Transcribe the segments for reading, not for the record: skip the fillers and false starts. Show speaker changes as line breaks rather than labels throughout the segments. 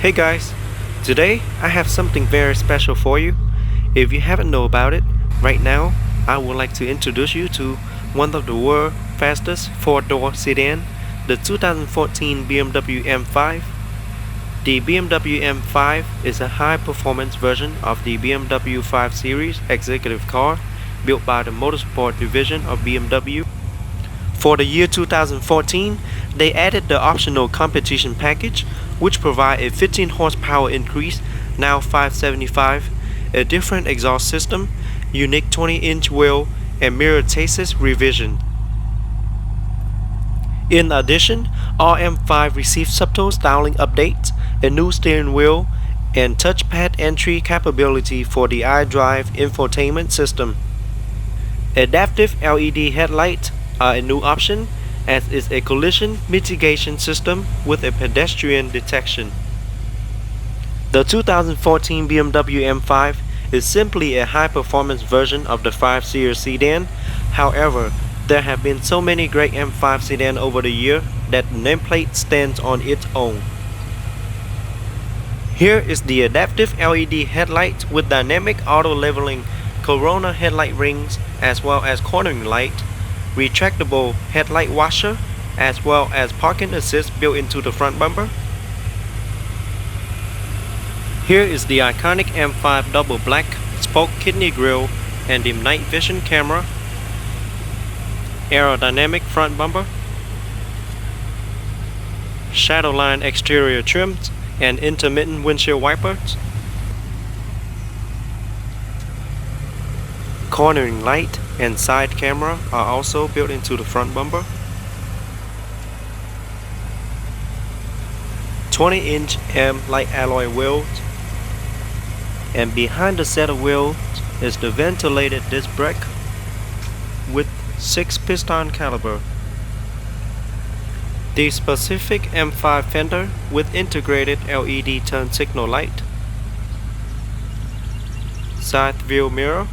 Hey guys, today I have something very special for you. If you haven't know about it, right now I would like to introduce you to one of the world's fastest four-door sedan, the 2014 BMW M5. The BMW M5 is a high-performance version of the BMW 5 Series executive car built by the motorsport division of BMW. For the year 2014, they added the optional competition package, which provide a 15 horsepower increase, now 575, a different exhaust system, unique 20-inch wheel, and mirror chassis revision. In addition, all M5 received subtle styling updates, a new steering wheel, and touchpad entry capability for the iDrive infotainment system. Adaptive LED headlights are a new option, as is a collision mitigation system with a pedestrian detection. The 2014 BMW M5 is simply a high-performance version of the 5 Series sedan. However, there have been so many great M5 sedan over the year that the nameplate stands on its own. Here is the adaptive LED headlight with dynamic auto-leveling corona headlight rings, as well as cornering light, retractable headlight washer, as well as parking assist built into the front bumper. Here is the iconic M5 double black spoke kidney grille and the night vision camera, aerodynamic front bumper, shadowline exterior trims, and intermittent windshield wipers. Cornering light and side camera are also built into the front bumper. 20-inch M light alloy wheels, and behind the set of wheels is the ventilated disc brake with 6 piston caliber. The specific M5 fender with integrated LED turn signal light, side view mirror.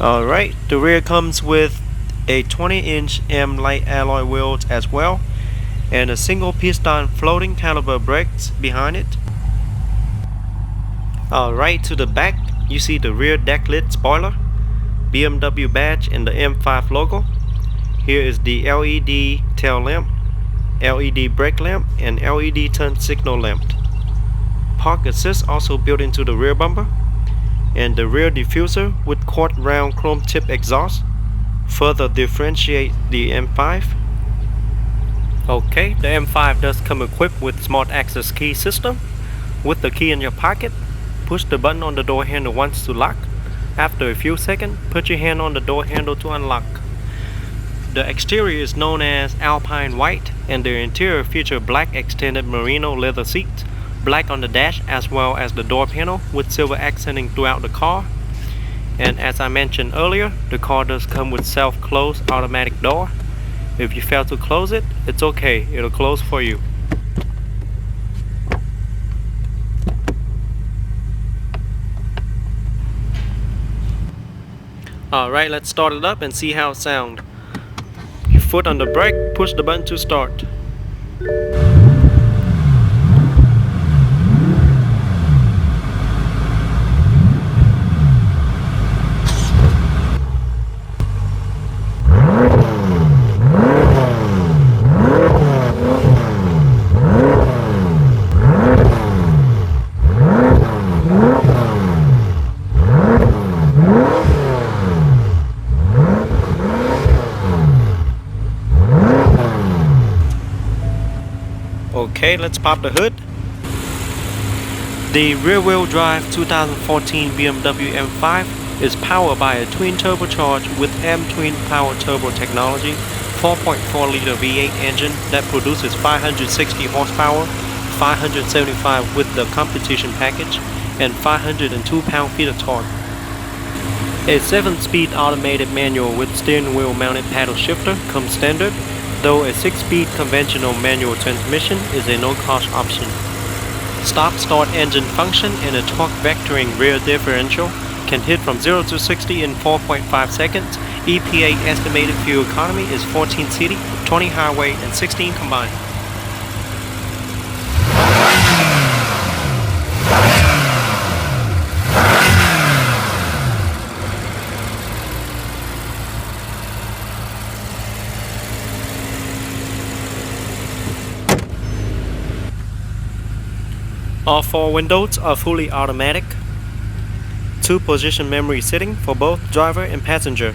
Alright, the rear comes with a 20-inch M light alloy wheels as well, and a single piston floating caliber brakes behind it. Alright, to the back you see the rear deck lid spoiler, BMW badge, and the M5 logo. Here is the LED tail lamp, LED brake lamp, and LED turn signal lamp. Park assist also built into the rear bumper, and the rear diffuser with quad round chrome tip exhaust further differentiate the M5. Okay, the M5 does come equipped with smart access key system. With the key in your pocket, push the button on the door handle once to lock. After a few seconds, put your hand on the door handle to unlock. The exterior is known as Alpine White, and the interior features black extended merino leather seats, black on the dash as well as the door panel, with silver accenting throughout the car. And as I mentioned earlier, the car does come with self-close automatic door. If you fail to close it, it's okay, it'll close for you. Alright, let's start it up and see how it sounds. Your foot on the brake, push the button to start. Okay, let's pop the hood. The rear-wheel drive 2014 BMW M5 is powered by a twin turbocharged with M twin power turbo technology 4.4-liter V8 engine that produces 560 horsepower, 575 with the competition package, and 502 pound-feet of torque. A 7-speed automated manual with steering wheel mounted paddle shifter comes standard, though a 6-speed conventional manual transmission is a no-cost option. Stop-start engine function and a torque vectoring rear differential can hit from 0 to 60 in 4.5 seconds. EPA estimated fuel economy is 14 city, 20 highway, and 16 combined. All four windows are fully automatic. 2-position memory setting for both driver and passenger.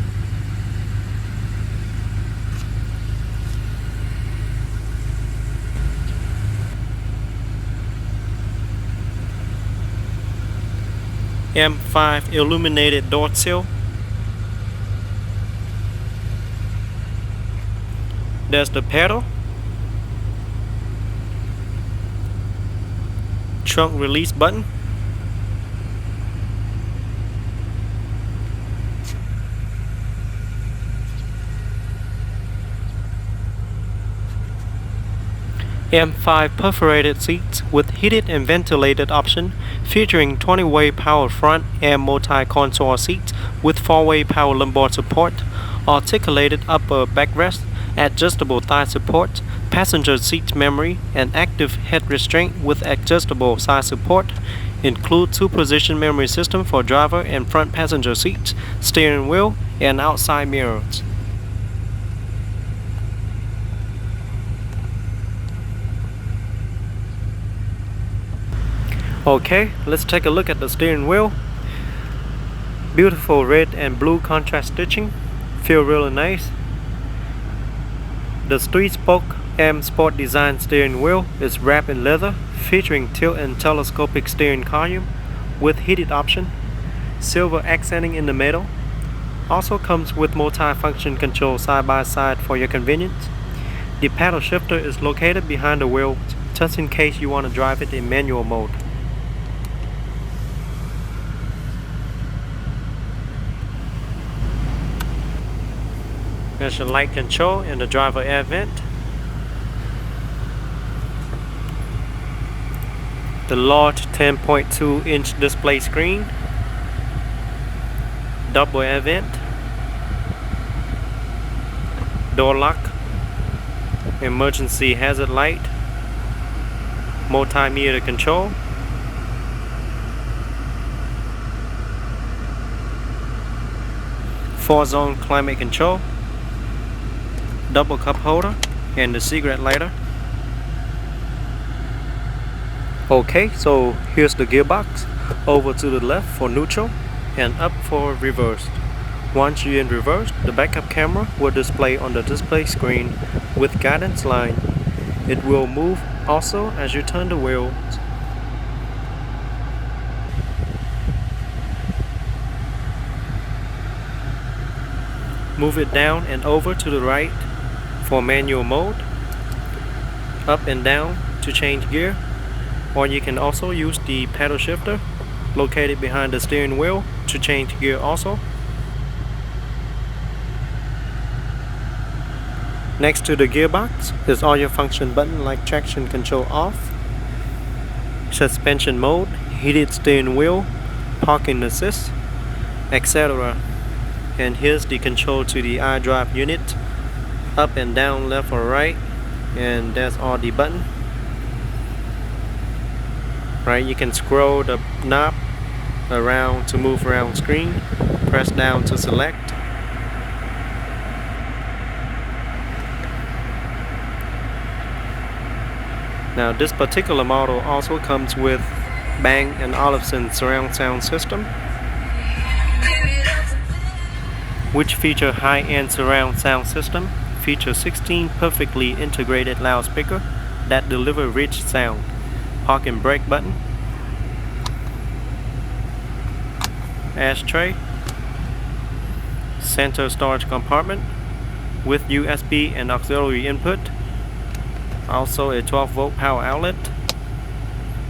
M5 illuminated door sill. There's the pedal. Trunk release button. M5 perforated seats with heated and ventilated option, featuring 20-way power front and multi-console seats with 4-way power lumbar support, articulated upper backrest, adjustable thigh support, passenger seat memory, and active head restraint with adjustable side support. Include 2-position memory system for driver and front passenger seats, steering wheel, and outside mirrors. Okay, let's take a look at the steering wheel. Beautiful red and blue contrast stitching, feel really nice. The 3-spoke M Sport design steering wheel is wrapped in leather, featuring tilt and telescopic steering column with heated option, silver accenting in the middle. Also comes with multi-function control side by side for your convenience. The paddle shifter is located behind the wheel, just in case you want to drive it in manual mode. There's your light control and the driver air vent. The large 10.2-inch display screen. Double air vent. Door lock. Emergency hazard light. Multimeter control. Four-zone climate control. Double cup holder and the cigarette lighter. Okay, so here's the gearbox. Over to the left for neutral and up for reverse. Once you're in reverse, the backup camera will display on the display screen with guidance line. It will move also as you turn the wheels. Move it down and over to the right for manual mode, up and down to change gear, or you can also use the paddle shifter located behind the steering wheel to change gear also. Next to the gearbox is all your function button like traction control off, suspension mode, heated steering wheel, parking assist, etc. And here's the control to the iDrive unit, up and down, left or right, and that's all the button. Right, you can scroll the knob around to move around screen, press down to select. Now this particular model also comes with Bang & Olufsen surround sound system, which feature high-end surround sound system, feature 16 perfectly integrated loudspeakers that deliver rich sound. Park and brake button, ashtray, center storage compartment with USB and auxiliary input, also a 12-volt power outlet.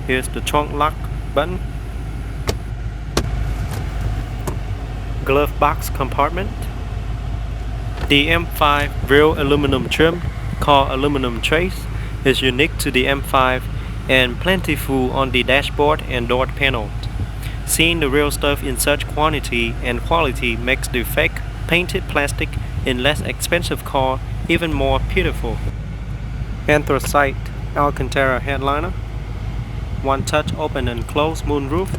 Here's the trunk lock button, glove box compartment. The M5 real aluminum trim called aluminum trace is unique to the M5 and plentiful on the dashboard and door panel. Seeing the real stuff in such quantity and quality makes the fake painted plastic in less expensive car even more beautiful. Anthracite Alcantara headliner, one-touch open and close moonroof,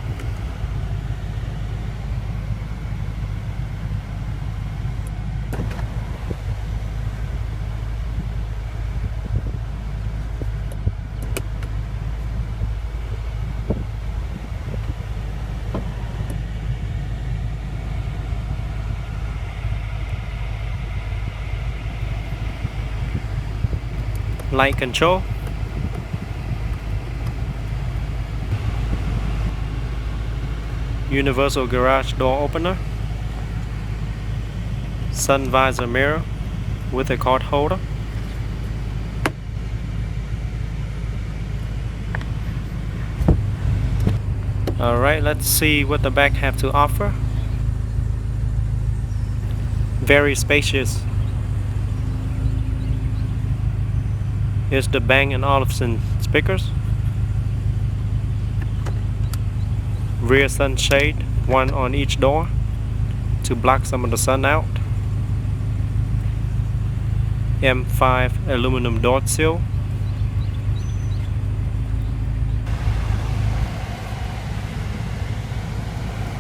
light control, universal garage door opener, sun visor mirror with a card holder, alright, let's see what the back have to offer. Very spacious. Here's the Bang & Olufsen speakers. Rear sunshade, one on each door to block some of the sun out. M5 aluminum door sill.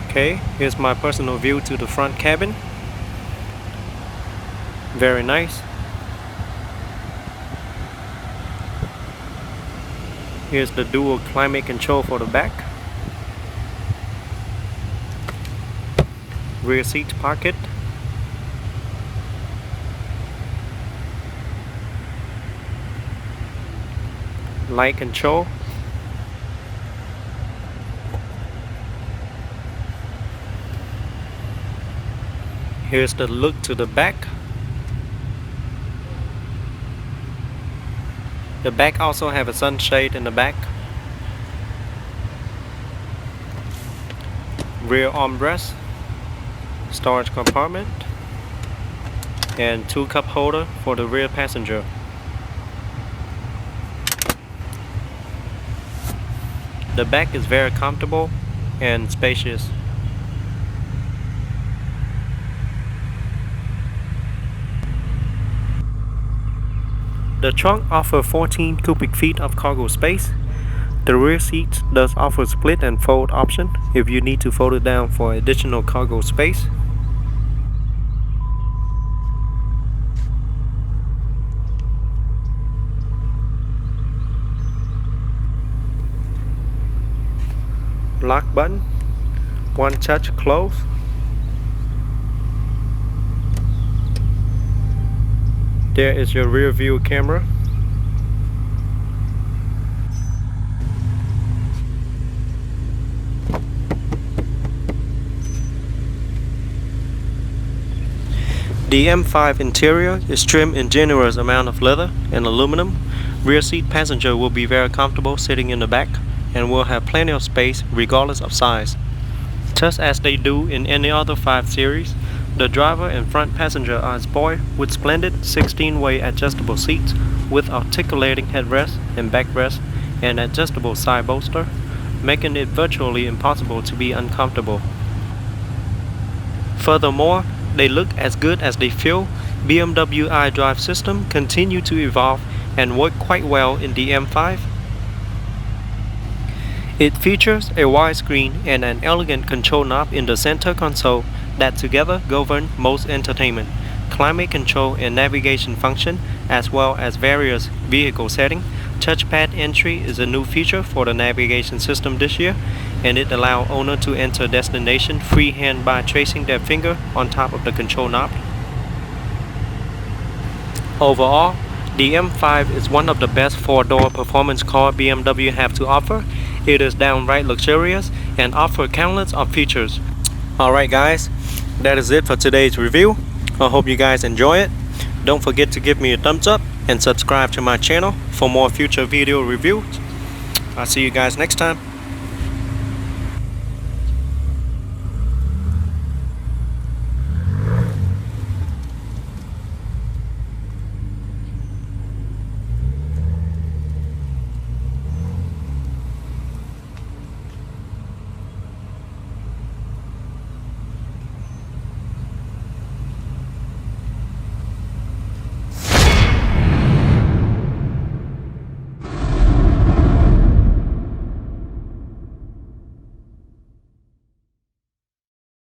Okay, here's my personal view to the front cabin. Very nice. Here's the dual climate control for the back. Rear seat pocket. Light control. Here's the look to the back. The back also have a sunshade in the back. Rear armrest, storage compartment, and 2 cup holder for the rear passenger. The back is very comfortable and spacious. The trunk offers 14 cubic feet of cargo space. The rear seat does offer split and fold option if you need to fold it down for additional cargo space. Lock button, one touch close. There is your rear view camera. The M5 interior is trimmed in generous amount of leather and aluminum. Rear seat passenger will be very comfortable sitting in the back and will have plenty of space regardless of size. Just as they do in any other 5 Series, the driver and front passenger are spoiled with splendid 16-way adjustable seats with articulating headrest and backrest and adjustable side bolster, making it virtually impossible to be uncomfortable. Furthermore, they look as good as they feel. BMW iDrive system continue to evolve and work quite well in the M5. It features a widescreen and an elegant control knob in the center console that together govern most entertainment, climate control and navigation function, as well as various vehicle settings. Touchpad entry is a new feature for the navigation system this year, and it allows owner to enter destination freehand by tracing their finger on top of the control knob. Overall, the M5 is one of the best 4-door performance car BMW have to offer. It is downright luxurious and offers countless of features. Alright guys, that is it for today's review. I hope you guys enjoy it. Don't forget to give me a thumbs up and subscribe to my channel for more future video reviews. I'll see you guys next time.